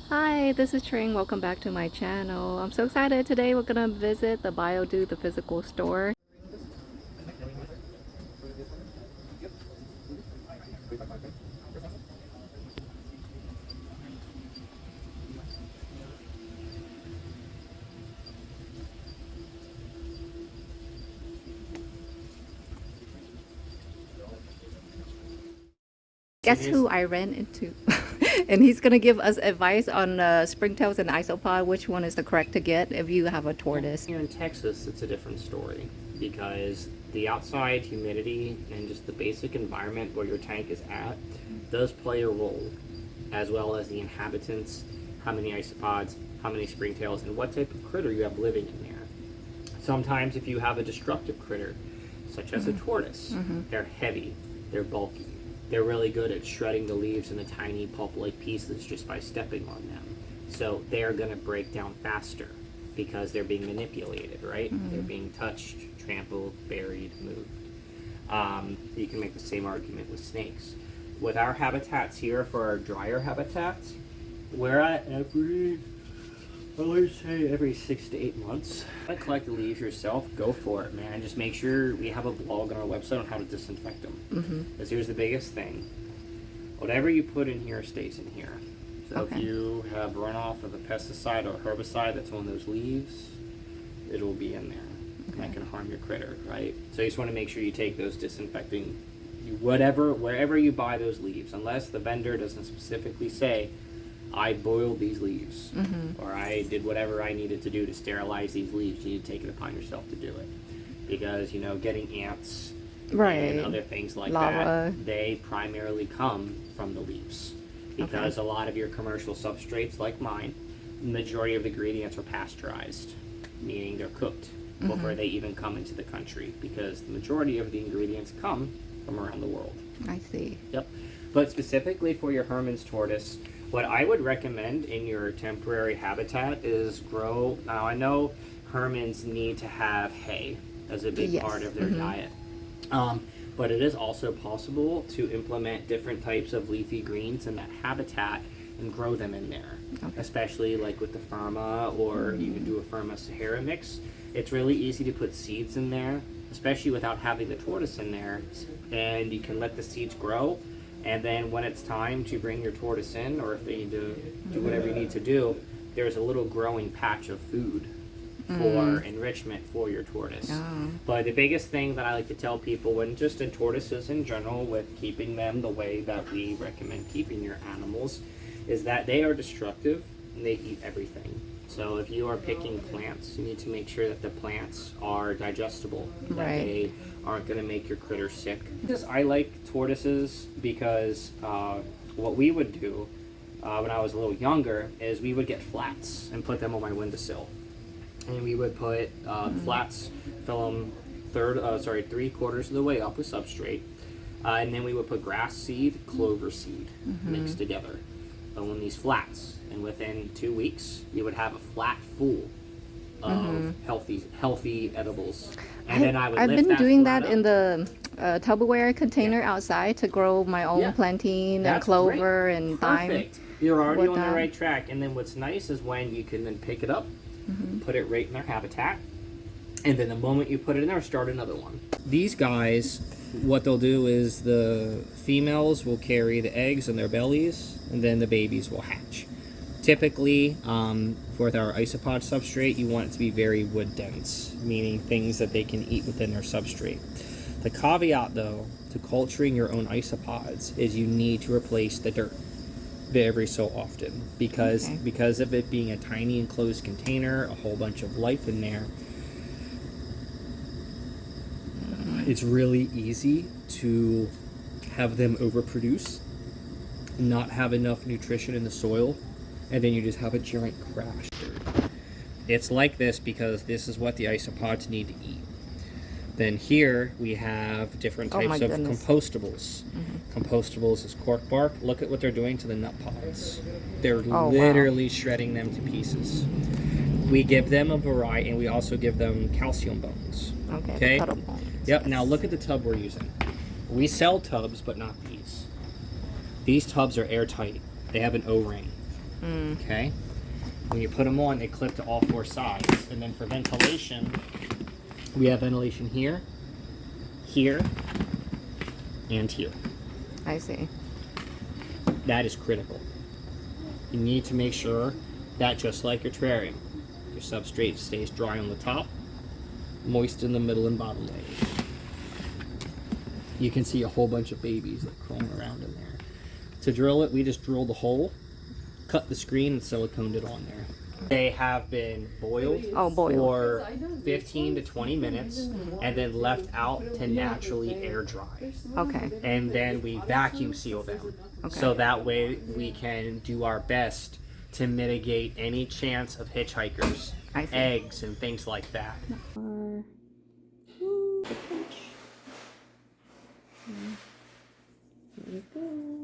Hi, this is Tring. Welcome back to my channel. I'm so excited. Today we're gonna visit the Biodude, the physical store. Guess who I ran into? And he's gonna give us advice on Springtails and Isopod, which one is the correct to get if you have a tortoise. Here in Texas, it's a different story because the outside humidity and just the basic environment where your tank is at does play a role, as well as the inhabitants, how many isopods, how many springtails, and what type of critter you have living in there. Sometimes if you have a destructive critter, such as a tortoise, they're heavy, they're bulky, they're really good at shredding the leaves into tiny pulp-like pieces just by stepping on them. So they're going to break down faster because they're being manipulated, right? They're being touched, trampled, buried, moved. You can make the same argument with snakes. With our habitats here, for our drier habitats, we're at every 6 to 8 months. If you collect the leaves yourself, go for it, man. Just make sure we have a blog on our website on how to disinfect them. Because here's the biggest thing. Whatever you put in here stays in here. So if you have runoff of a pesticide or herbicide that's on those leaves, it'll be in there. And that can harm your critter, right? So you just want to make sure you take those disinfecting, wherever you buy those leaves, unless the vendor doesn't specifically say, I boiled these leaves, or I did whatever I needed to do to sterilize these leaves. You need to take it upon yourself to do it. Because, you know, getting ants and other things like that, they primarily come from the leaves. Because a lot of your commercial substrates, like mine, the majority of the ingredients are pasteurized, meaning they're cooked before they even come into the country. Because the majority of the ingredients come from around the world. I see. Yep. But specifically for your Hermann's tortoise, what I would recommend in your temporary habitat is grow. Now I know Hermans need to have hay as a big part of their diet. But it is also possible to implement different types of leafy greens in that habitat and grow them in there. Especially like with the Firma, or you can do a Firma Sahara mix. It's really easy to put seeds in there, especially without having the tortoise in there. And you can let the seeds grow. And then when it's time to bring your tortoise in, or if they need to do whatever you need to do, there's a little growing patch of food for enrichment for your tortoise. But the biggest thing that I like to tell people, when just in tortoises in general, with keeping them the way that we recommend keeping your animals, is that they are destructive and they eat everything. So if you are picking plants, you need to make sure that the plants are digestible, that they aren't going to make your critter sick. I like tortoises because what we would do when I was a little younger is we would get flats and put them on my windowsill. And we would put flats, fill them 3/4 of the way up with substrate. And then we would put grass seed, clover seed mixed together on these flats. And within 2 weeks, you would have a flat full of healthy edibles. And then I would I've lift been doing that up in the Tupperware container outside to grow my own plantain and clover and thyme. Perfect. You're already on the right track. And then what's nice is when you can then pick it up, put it right in their habitat, and then the moment you put it in there, start another one. These guys, what they'll do is the females will carry the eggs in their bellies, and then the babies will hatch. Typically, with our isopod substrate, you want it to be very wood dense, meaning things that they can eat within their substrate. The caveat, though, to culturing your own isopods is you need to replace the dirt every so often, because of it being a tiny enclosed container, a whole bunch of life in there. It's really easy to have them overproduce, not have enough nutrition in the soil, and then you just have a giant crash. It's like this because this is what the isopods need to eat. Then here we have different types of compostables. Compostables is cork bark. Look at what they're doing to the nut pods. They're literally shredding them to pieces. We give them a variety, and we also give them calcium bones. Okay. Yep. Now look at the tub we're using. We sell tubs, but not these. These tubs are airtight. They have an O-ring. Okay. When you put them on, they clip to all four sides. And then for ventilation, we have ventilation here, here, and here. I see. That is critical. You need to make sure that, just like your terrarium, your substrate stays dry on the top, moist in the middle and bottom layers. You can see a whole bunch of babies like crawling around in there. To drill it, we just drilled a hole, cut the screen, and siliconed it on there. They have been boiled, for 15 to 20 minutes and then left out to naturally air dry. Okay. And then we vacuum seal them. Okay. So that way we can do our best to mitigate any chance of hitchhikers, eggs, and things like that. There we go.